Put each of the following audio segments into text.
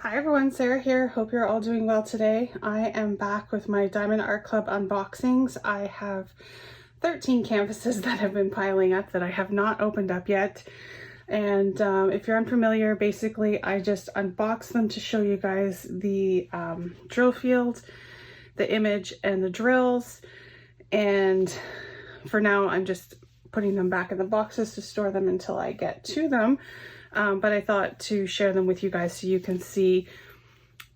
Hi everyone, Sarah here. Hope you're all doing well today. I am back with my Diamond Art Club unboxings. I have 13 canvases that have been piling up that I have not opened up yet. And if you're unfamiliar, basically I just unbox them to show you guys the drill field, the image, and the drills. And for now, I'm just putting them back in the boxes to store them until I get to them. But I thought to share them with you guys so you can see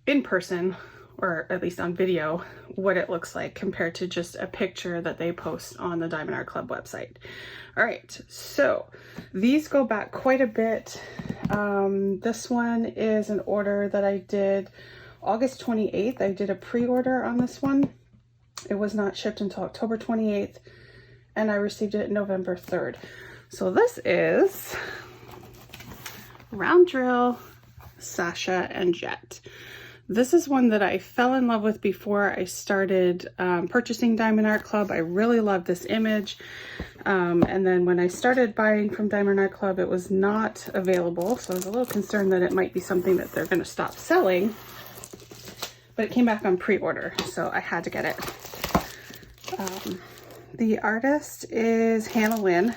in person, or at least on video, what it looks like compared to just a picture that they post on the Diamond Art Club website. All right, so these go back quite a bit. This one is an order that I did August 28th. I did a pre-order on this one. It was not shipped until October 28th, and I received it November 3rd. So this is Round Drill, Sasha and Jett. This is one that I fell in love with before I started purchasing Diamond Art Club. I really loved this image. And then when I started buying from Diamond Art Club, it was not available. So I was a little concerned that it might be something that they're going to stop selling. But it came back on pre-order, so I had to get it. The artist is Hannah Lynn.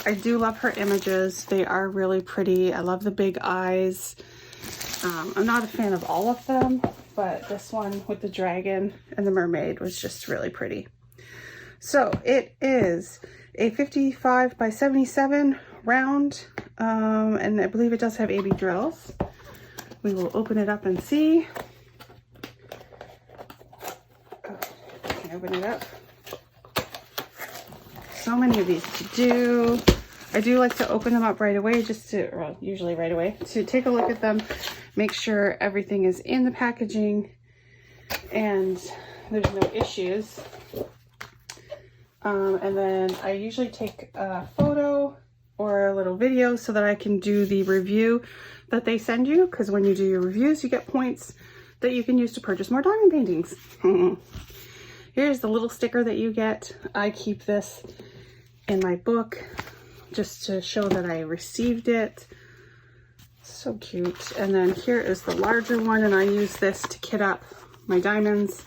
I do love her images. They are really pretty. I love the big eyes. I'm not a fan of all of them, but this one with the dragon and the mermaid was just really pretty. So it is a 55 by 77 round, and I believe it does have AB drills. We will open it up and see. Oh, can I open it up? So many of these to do. I do like to open them up right away, just to, well, usually right away, to take a look at them, make sure everything is in the packaging and there's no issues. And then I usually take a photo or a little video so that I can do the review that they send you, because when you do your reviews, you get points that you can use to purchase more diamond paintings. Here's the little sticker that you get. I keep this in my book just to show that I received it. So cute. And then here is the larger one, and I use this to kit up my diamonds.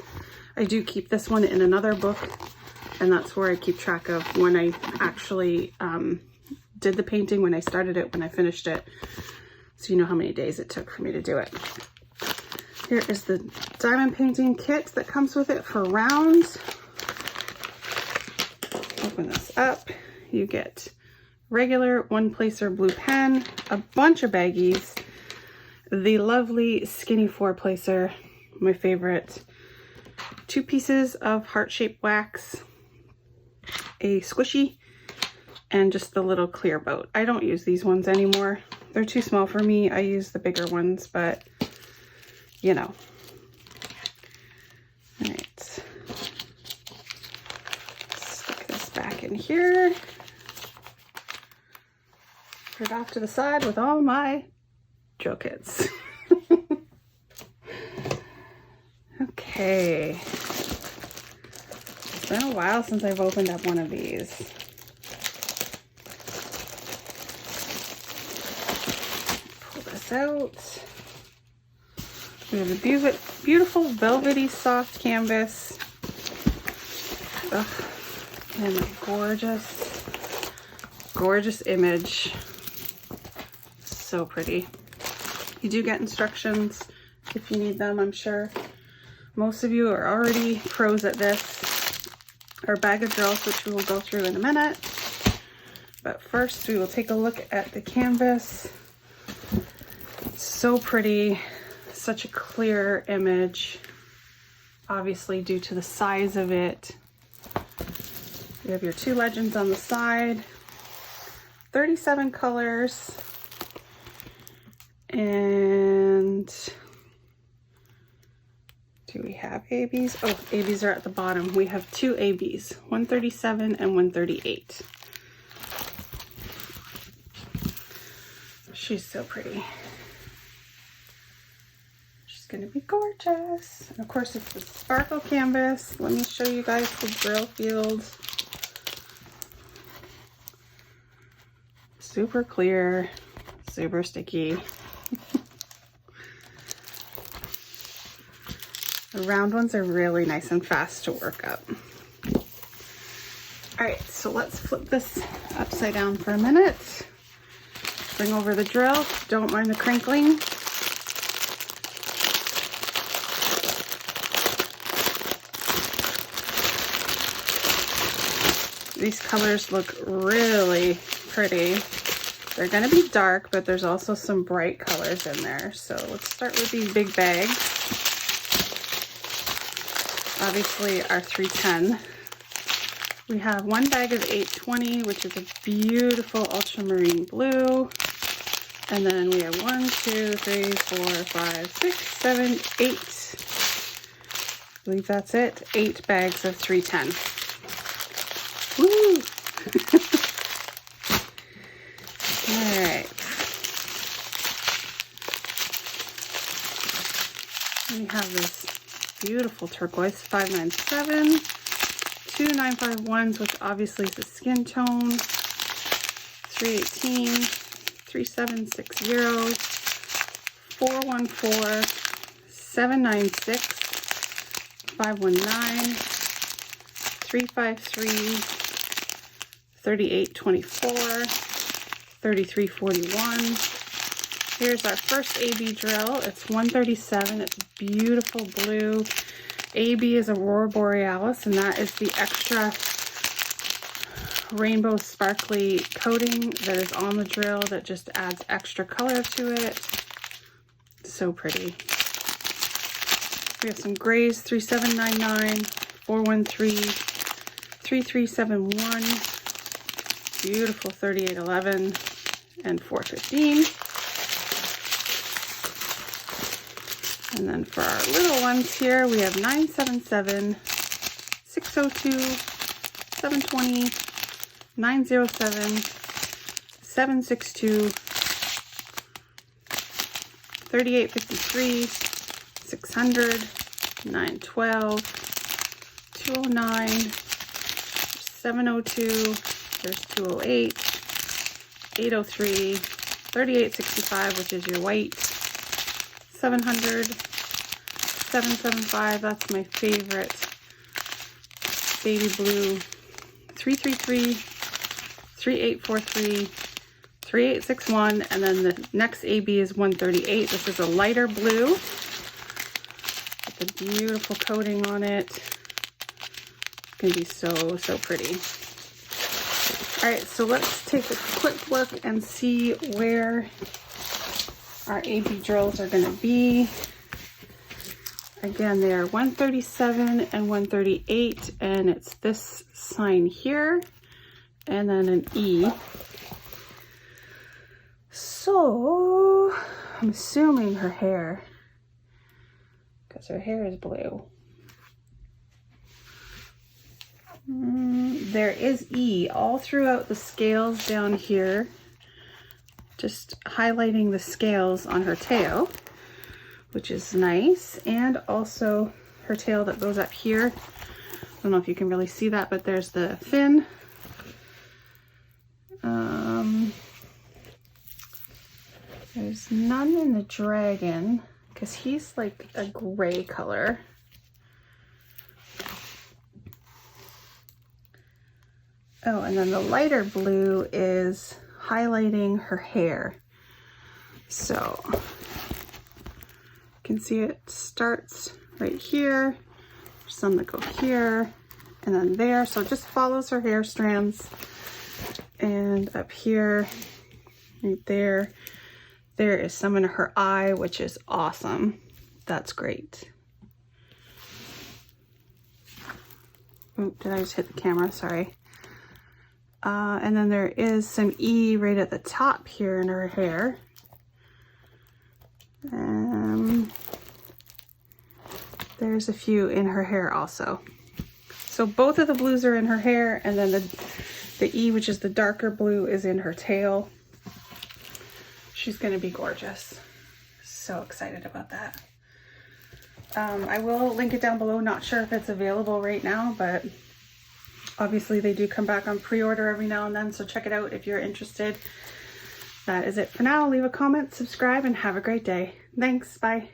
I do keep this one in another book, and that's where I keep track of when I actually did the painting, when I started it, when I finished it, so you know how many days it took for me to do it. Here is the diamond painting kit that comes with it for rounds. Open this up. You get regular one-placer blue pen, a bunch of baggies, the lovely skinny four-placer, my favorite, 2 pieces of heart-shaped wax, a squishy, and just the little clear boat. I don't use these ones anymore. They're too small for me. I use the bigger ones, but you know. All right. Stick this back in here. Put it off to the side with all my drill kits. Okay. It's been a while since I've opened up one of these. Pull this out. We have a beautiful velvety soft canvas. Ugh. And a gorgeous image. So pretty. You do get instructions if you need them, I'm sure. Most of you are already pros at this. Our bag of drills, which we will go through in a minute. But first we will take a look at the canvas. It's so pretty. Such a clear image, obviously due to the size of it. You have your 2 legends on the side, 37 colors, and do we have ABs? Oh, ABs are at the bottom. We have 2 ABs, 137 and 138. She's so pretty. Gonna be gorgeous. And of course, it's the sparkle canvas. Let me show you guys the drill fields. Super clear, super sticky. The round ones are really nice and fast to work up. All right, so let's flip this upside down for a minute. Bring over the drill. Don't mind the crinkling. These colors look really pretty. They're gonna be dark, but there's also some bright colors in there. So let's start with these big bags. Obviously our 310. We have one bag of 820, which is a beautiful ultramarine blue. And then we have 1, 2, 3, 4, 5, 6, 7, 8. I believe that's it. 8 bags of 310. Woo! All right. We have this beautiful turquoise 597, 2 951s, which obviously is a skin tone, 318, 3760, 414, 796, 519, 353, 3824, 3341. Here's our first AB drill. It's 137. It's beautiful blue. AB is Aurora Borealis, and that is the extra rainbow sparkly coating that is on the drill that just adds extra color to it. So pretty. We have some grays, 3799, 413, 3371, beautiful 3811, and 415. And then for our little ones here, we have 977, 602, 720, 907, 762, 3853, 600, 912, 209, 702, there's 208, 803, 3865, which is your white, 700, 775, that's my favorite, baby blue, 333, 3843, 3861, and then the next AB is 138. This is a lighter blue with a beautiful coating on it. It's gonna be so, so pretty. All right, so let's take a quick look and see where our AB drills are gonna be. Again, they are 137 and 138, and it's this sign here, and then an E. So, I'm assuming her hair, because her hair is blue. There is E all throughout the scales down here, just highlighting the scales on her tail, which is nice, and also her tail that goes up here. I don't know if you can really see that, but there's the fin. There's none in the dragon because he's like a gray color. Oh, and then the lighter blue is highlighting her hair. So you can see it starts right here. There's some that go here and then there. So it just follows her hair strands. And up here, right there, there is some in her eye, which is awesome. That's great. Oh, did I just hit the camera? Sorry. And then there is some E right at the top here in her hair. There's a few in her hair also. So both of the blues are in her hair, and then the E, which is the darker blue, is in her tail. She's gonna be gorgeous. So excited about that. I will link it down below. Not sure if it's available right now, but obviously they do come back on pre-order every now and then, so check it out if you're interested. That is it for now. Leave a comment, subscribe, and have a great day. Thanks, bye.